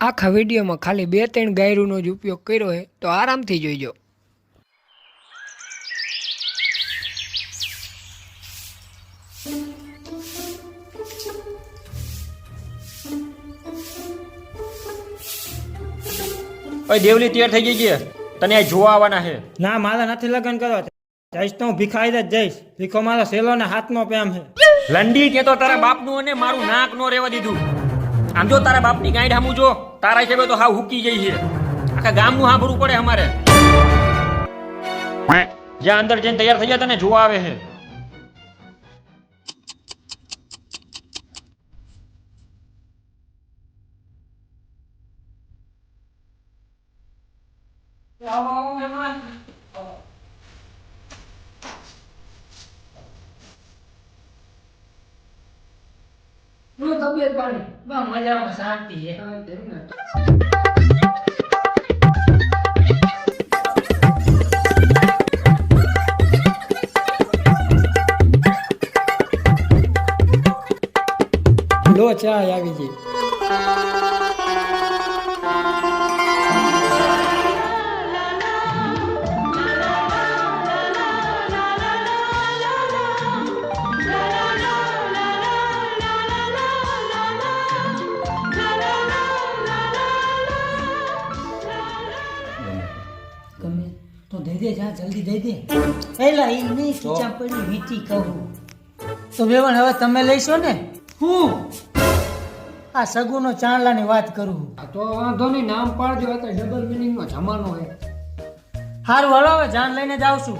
આખા વિડીયોમાં ખાલી 2-3 ગાયરુંનો જ ઉપયોગ કર્યો છે, તો આરામથી જોઈજો. ઓય દેવલી તૈયાર થઈ ગઈ છે, તને આ જોવા આવવાના છે. ના મારે નથી લગ્ન કરવા. જઈશ તો હું ભીખાઈ જ જઈશ. ભીખો મારો સેલો ને હાથનો પ્રેમ છે. લંડી તે તો તારા બાપનું અને મારું નાક નો રેવા દીધું. આમ જો તારા બાપની ગાંઠ હામું જો, તારા હિસાબે તો હાવ હુકી જઈ છે. આખા ગામનું સાંભળવું પડે અમારે. જ્યાં અંદર જઈને તૈયાર થઈ જાય તને જોવા આવે છે. તબિયત પાણી મજામાં શાંતિ છે. લો ચા આવી ગઈ. તો દઈ દે, જા જલ્દી દઈ દે. એલા ઈ નહીં ખીચા પડી વીટી કહું તો વેવણ હવે તમે લઈશો ને. હું આ સગુનો ચાંદલાની વાત કરું. તો વાંધો નહીં, નામ પાડજો. તો ડબલ મિનિંગ નો જમાનો છે. હારું હાલો હવે જાન લઈને જ આવશું.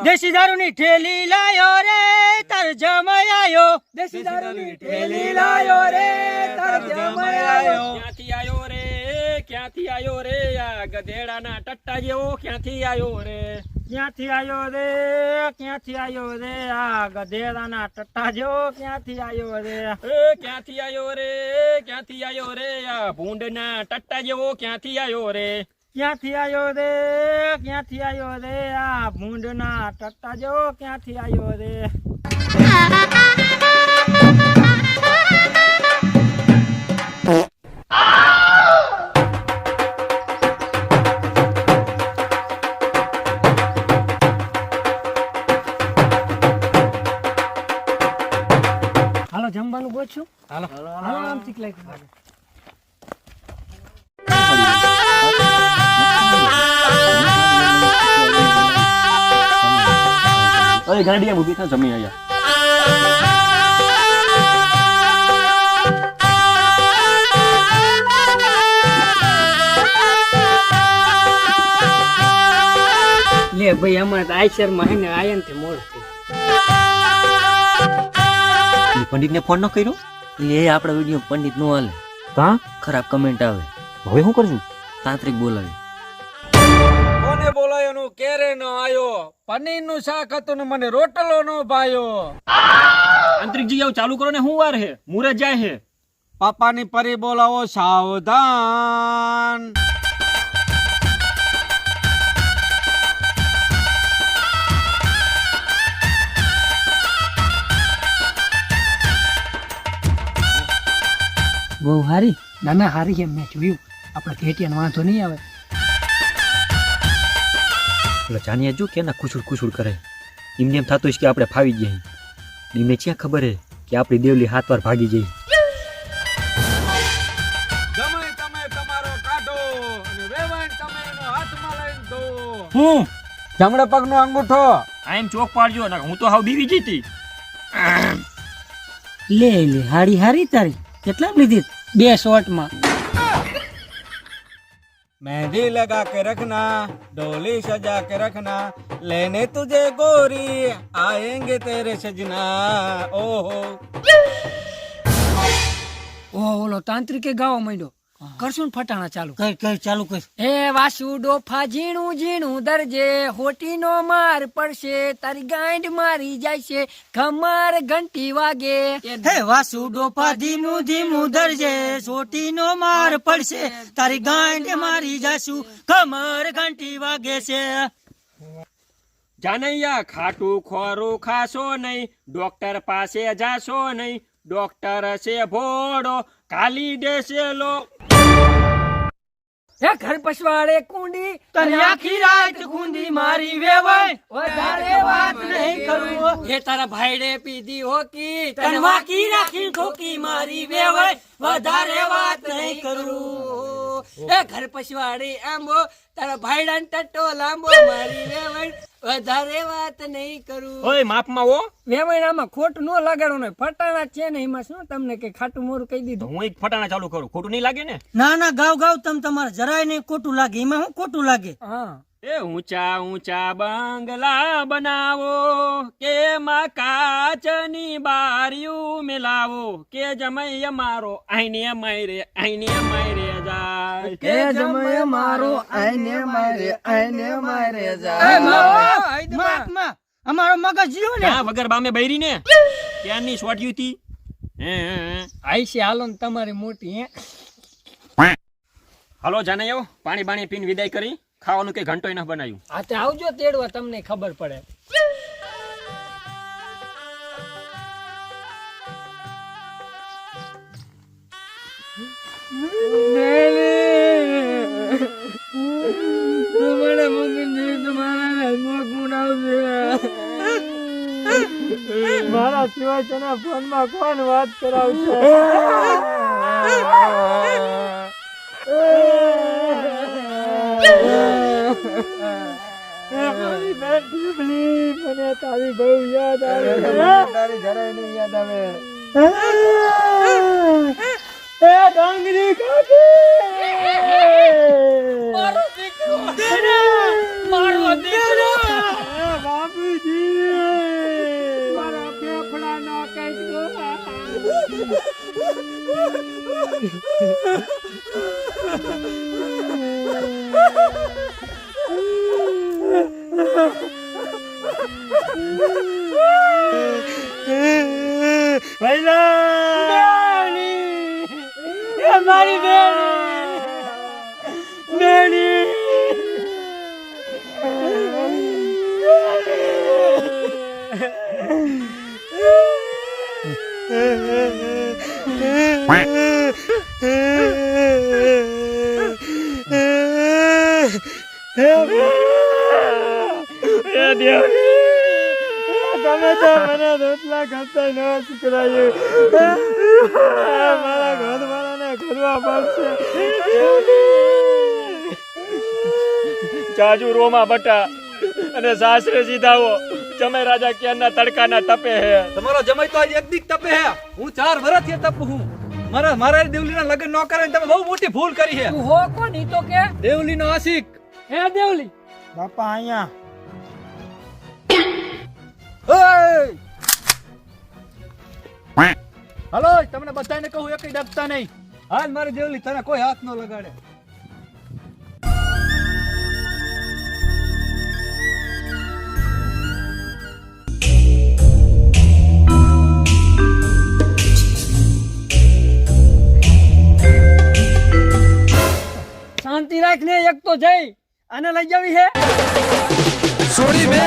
દેશી દારૂની ઠેલી લાયો રે તાર જમાયો. દેશી દારૂની ઠેલી લાયો રે તાર જમાયો. ક્યાંથી આયો રે, ક્યાંથી આયો રે, આ ગધેડાના ટટ્ટા જેવો ક્યાંથી આયો રે. ક્યાંથી આયો રે, ક્યાંથી આયો રે, આ ગધેડાના ટટ્ટા જેવો ક્યાંથી આયો રે. ક્યાંથી આયો રે, ક્યાંથી આયો રે, આ ભૂંડના ટટ્ટા જેવો ક્યાંથી આયો રે. ક્યાંથી આયો રે, ક્યાંથી આયો રે, આ ભૂંડના ટટ્ટા જેવો ક્યાંથી આયો રે. હાલો જમવાનું ગોઠશું. હાલો હાલો આમથી ક્લાક. અરે ગાંડિયા મૂકી ત્યાં જમી આયા. લે ભાઈ અમારે તો આયસર માં હે ને આયન થી મોડ થઈ. પંડિત ને ફોન ન કર્યો એટલે એ આપણા વિડીયો પંડિત નો હાલે, કા ખરાબ કમેન્ટ આવે. હવે શું કરશું? તાંત્રિક બોલાવી. કોને બોલાયો નું કેરે નો આયો. પનીર નું શાક હતું ને મને રોટલો નો ભાયો. આંતરિકજી આવું ચાલુ કરો ને શું વાર હે? મુરત જાય હે. પાપાની પરી બોલાવો સાવધાન. બહુ હારી. ના હારી એમ મેં જોયું. આપણે ઘેટિયાનો વાંધો નહીં આવે. એટલે જાણ્યા જો કે ના ખુશુડ ખુશુડ કરે એમને એમ થતું છે કે આપણે ફાવી ગયા. એમને ક્યાં ખબર હે કે આપણી દેવલી 7 વાર ભાગી જઈ. જમાઈ તમે તમારો કાઢો અને વેવાણ તમે એનો હાથમાં લઈને દો. હું જમણા પગનો અંગૂઠો. આમ ચોક પાડજો ને હું તો હાવ બીવી જઈ હતી. લે લે હારી હારી તારી કેટલા લીધી 2 શોર્ટમાં. मेहंदी लगा के रखना, डोली सजा के रखना, लेने तुझे गोरी आएंगे तेरे सजना. ओहो ઓલો તાંત્રિકે ગાવા માંડ્યો. કરશું ને ફટાણા ચાલુ. કર ચાલુ કર. હે વાસુ ડોફા ઝીણું ઝીણું દરજે, હોટીનો માર પડશે, તારી ગાંઠ મારી જાય છે, ખમાર ઘંટી વાગે. હે વાસુ ડોફા ધીમું ધીમું ધરજે, સોટીનો માર પડશે, તારી ગાંઠ મારી જાશું, કમર ઘંટી વાગે છે. જાનૈયા ખાટું ખોરું ખાશો નહીં, ડોક્ટર પાસે જાશો નહીં, ડોક્ટર છે ભોળો કાલી દેશે લો. હે ઘર પછવાડે કુંડી તને આખી રાત ખૂંદી મારી વેવાય, વધારે વાત નહીં કરું. હે તારા ભાઈડે પીધી હોકી, તને વાકી રાખી ઠોકી મારી વેવાય, વધારે વાત નહીં કરું. એ ઘર પછવાડે આંબો, તારા ભાઈડાન ટટ્ટો લાંબો, મારી વેવણ વધારે વાત નહીં કરું. ઓય માપમાં હો. વેવણામાં ખોટું ન લગાડવું ને ફટાણા છે ને એમાં શું તમને કે ખાટું મોરું કહી તો દીધું. હું એક ફટાણા ચાલુ કરું, ખોટું નહીં લાગે ને? ના ના ગાવ ગાવ તમારે જરાય નહીં ખોટું લાગે. એમાં શું ખોટું લાગે? હા એ ઊંચા ઊંચા બંગલા બનાવો, કે માં કાચની બારીયું મિલાવો, કે જમૈ અમારો આઈને મારે જાય. કે જમય મારો આઈને મારે એ માપમાં અમારો મગજ જીવો ને. ક્યાં વગર બામે બૈરી ને ક્યાંની સોટ્યું હતી. આઈ છે હાલો ને તમારી મોટી. હે હાલો જાનૈયો, પાણી બાણી પીને વિદાય કરી. ખાવાનું કઈ ઘંટોય ન બનાવ્યું. આ તે આવજો તેડવા, તમને ખબર પડે. મારા સિવાય તને ફોનમાં કોણ વાત કરાવશે? મને તારી બહુ યાદ આવે. તારી જરાય નહીં યાદ આવે. એ ડાંગરી કાકી, મારો દીકરો, મારો દીકરો, બાપુજી, મારા ફેફડા નો કઈ મારી બેની તમે તો મને રોટલા ખાતા ન શીખવાયું. મારા ઘરવાળાને કરવા પડશે. જાજુ રોમા બટા અને સાસરે સીધાવો. જમે રાજા ક્યારના તડકાના તપે હે. તમારો જમાઈ તો આજ એક દીક તપે હે. હું 4 વર્ષથી તપું હું. મારા દેવલીના લગ્ન ન કરે તમે બહુ મોટી ભૂલ કરી છે. તું હો કોણ ઈ તો કે? દેવલીનો આશિક. હે દેવલી, બાપા અહીંયા હલો, તમને બધાને કહું એકઈ ડરતા નહીં. હાલ મારી દેવલી તને કોઈ હાથ ન લગાડે. શાંતિ રાખ ને. એક તો જઈ આને લઈ જાવી હે. સોરી બે